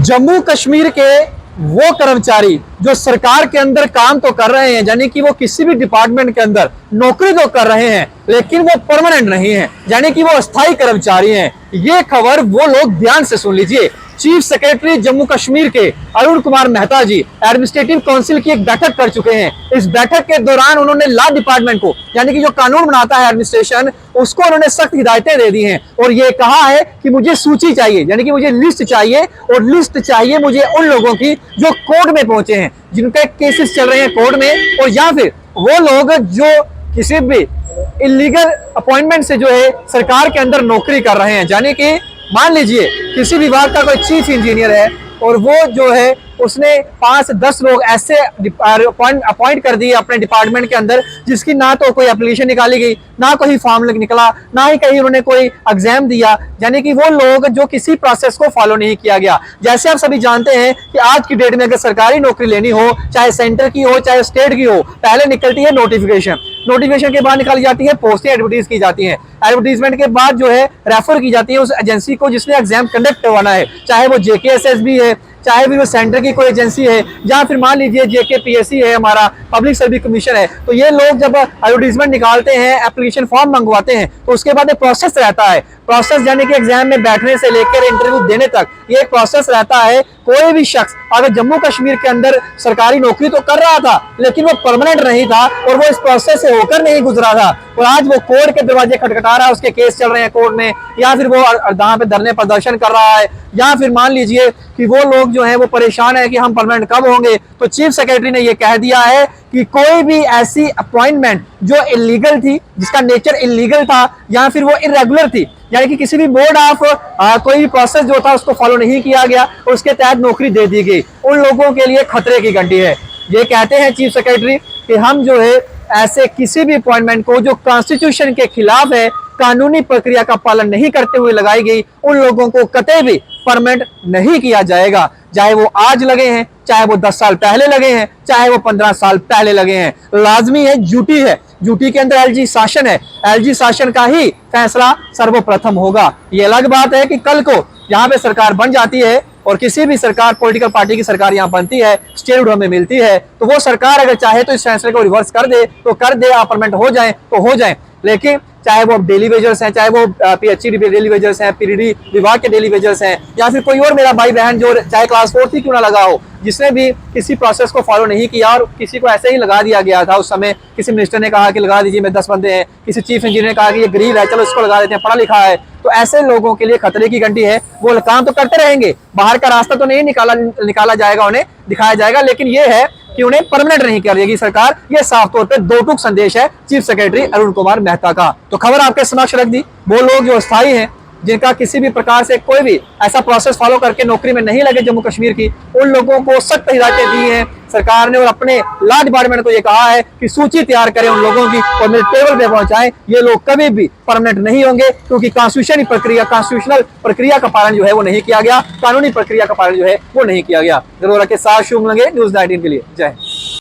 जम्मू कश्मीर के वो कर्मचारी जो सरकार के अंदर काम तो कर रहे हैं, यानी कि वो किसी भी डिपार्टमेंट के अंदर नौकरी तो कर रहे हैं लेकिन वो परमानेंट नहीं है, यानी कि वो अस्थायी कर्मचारी हैं। ये खबर वो लोग ध्यान से सुन लीजिए। चीफ सेक्रेटरी जम्मू कश्मीर के अरुण कुमार मेहता जी एडमिनिस्ट्रेटिव काउंसिल की एक बैठक कर चुके हैं। इस बैठक के दौरान उन्होंने लॉ डिपार्टमेंट को, यानी कि जो कानून बनाता है एडमिनिस्ट्रेशन, उसको उन्होंने सख्त हिदायतें दे दी हैं और ये कहा है कि मुझे सूची चाहिए, यानी कि मुझे लिस्ट चाहिए, और लिस्ट चाहिए मुझे उन लोगों की जो कोर्ट में पहुंचे हैं, जिनके केसेस चल रहे हैं कोर्ट में, और या फिर वो लोग जो किसी भी इलीगल अपॉइंटमेंट से जो है सरकार के अंदर नौकरी कर रहे हैं। यानी कि मान लीजिए किसी विभाग का कोई चीफ इंजीनियर है और वो जो है उसने 5 से 10 लोग ऐसे अपॉइंट कर दिए अपने डिपार्टमेंट के अंदर, जिसकी ना तो कोई एप्लीकेशन निकाली गई, ना कोई फॉर्म निकला, ना ही कहीं उन्होंने कोई एग्जाम दिया। यानी कि वो लोग जो किसी प्रोसेस को फॉलो नहीं किया गया। जैसे आप सभी जानते हैं कि आज की डेट में अगर सरकारी नौकरी लेनी हो, चाहे सेंटर की हो चाहे स्टेट की हो, पहले निकलती है नोटिफिकेशन, नोटिफिकेशन के बाद निकाली जाती है पोस्टें एडवर्टीज की जाती हैं, एडवर्टीजमेंट के बाद जो है रेफर की जाती है उस एजेंसी को जिसने एग्जाम कंडक्ट करवाना है, चाहे वो JKSSB है, चाहे भी वो सेंटर की कोई एजेंसी है, या फिर मान लीजिए JKPSC है, हमारा पब्लिक सर्विस कमीशन है। तो ये लोग जब एडवर्टीजमेंट निकालते हैं, एप्लीकेशन फॉर्म मंगवाते हैं, तो उसके बाद एक प्रोसेस रहता है। प्रोसेस यानी कि एग्जाम में बैठने से लेकर इंटरव्यू देने तक ये एक प्रोसेस रहता है। कोई भी शख्स अगर जम्मू कश्मीर के अंदर सरकारी नौकरी तो कर रहा था लेकिन वो परमानेंट नहीं था और वो इस प्रोसेस से होकर नहीं गुजरा था, और आज वो कोर्ट के दरवाजे खटखटा रहा है, उसके केस चल रहे हैं कोर्ट में, या फिर वो यहाँ पे धरने प्रदर्शन कर रहा है, या फिर मान लीजिए कि वो लोग जो है वो परेशान है कि हम परमानेंट कब होंगे। तो चीफ सेक्रेटरी ने ये कह दिया है कि कोई भी ऐसी अपॉइंटमेंट जो इलीगल थी, जिसका नेचर इलीगल था या फिर वो इरेगुलर थी, यानी कि किसी भी बोर्ड ऑफ कोई भी प्रोसेस जो था उसको फॉलो नहीं किया गया और उसके तहत नौकरी दे दी गई, उन लोगों के लिए खतरे की घंटी है। ये कहते हैं चीफ सेक्रेटरी कि हम जो है ऐसे किसी भी अपॉइंटमेंट को जो कॉन्स्टिट्यूशन के खिलाफ है, कानूनी प्रक्रिया का पालन नहीं करते हुए लगाई गई, उन लोगों को कतई भी परमानेंट नहीं किया जाएगा, चाहे वो आज लगे हैं, चाहे वो 10 साल पहले लगे हैं, चाहे वो 15 साल पहले लगे हैं। लाजमी है, ड्यूटी है, ड्यूटी के अंदर LG शासन है, LG शासन का ही फैसला सर्वप्रथम होगा। ये अलग बात है कि कल को यहाँ पे सरकार बन जाती है और किसी भी सरकार, पॉलिटिकल पार्टी की सरकार यहाँ बनती है, स्टेट में मिलती है, तो वो सरकार अगर चाहे तो इस फैसले को रिवर्स कर दे तो कर दे, अपॉइंटमेंट हो जाए तो हो जाए। लेकिन चाहे वो डेली वेजर्स हैं, चाहे वो PHC डेली वेजर्स हैं, PDD विभाग के डेली वेजर्स हैं, या फिर कोई और मेरा भाई बहन जो चाहे क्लास 4 ही क्यों ना लगा हो, जिसने भी किसी प्रोसेस को फॉलो नहीं किया और किसी को ऐसे ही लगा दिया गया था, उस समय किसी मिनिस्टर ने कहा कि लगा दीजिए, मैं 10 बंदे हैं, किसी चीफ इंजीनियर ने कहा कि ये गरीब है चलो इसको लगा देते हैं, पढ़ा लिखा है, तो ऐसे लोगों के लिए खतरे की घंटी है। वो काम तो करते रहेंगे, बाहर का रास्ता तो नहीं निकाला जाएगा, उन्हें दिखाया जाएगा, लेकिन ये है कि उन्हें परमानेंट नहीं करेगी सरकार। ये साफ तौर पे दो टूक संदेश है चीफ सेक्रेटरी अरुण कुमार मेहता का। तो खबर आपके समक्ष रख दी। वो लोग जो अस्थायी हैं, जिनका किसी भी प्रकार से कोई भी ऐसा प्रोसेस फॉलो करके नौकरी में नहीं लगे जम्मू कश्मीर की, उन लोगों को सख्त हिदायतें दी हैं सरकार ने, और अपने लॉ डिपार्टमेंट को ये कहा है कि सूची तैयार करें उन लोगों की और मेरे टेबल पे पहुंचाएं। ये लोग कभी भी परमानेंट नहीं होंगे, क्योंकि कॉन्स्टिट्यूशनल प्रक्रिया का पालन जो है वो नहीं किया गया, कानूनी प्रक्रिया का पालन जो है वो नहीं किया गया। जरूर के साथ शुभ लगे न्यूज़ 19 के लिए। जय हिंद।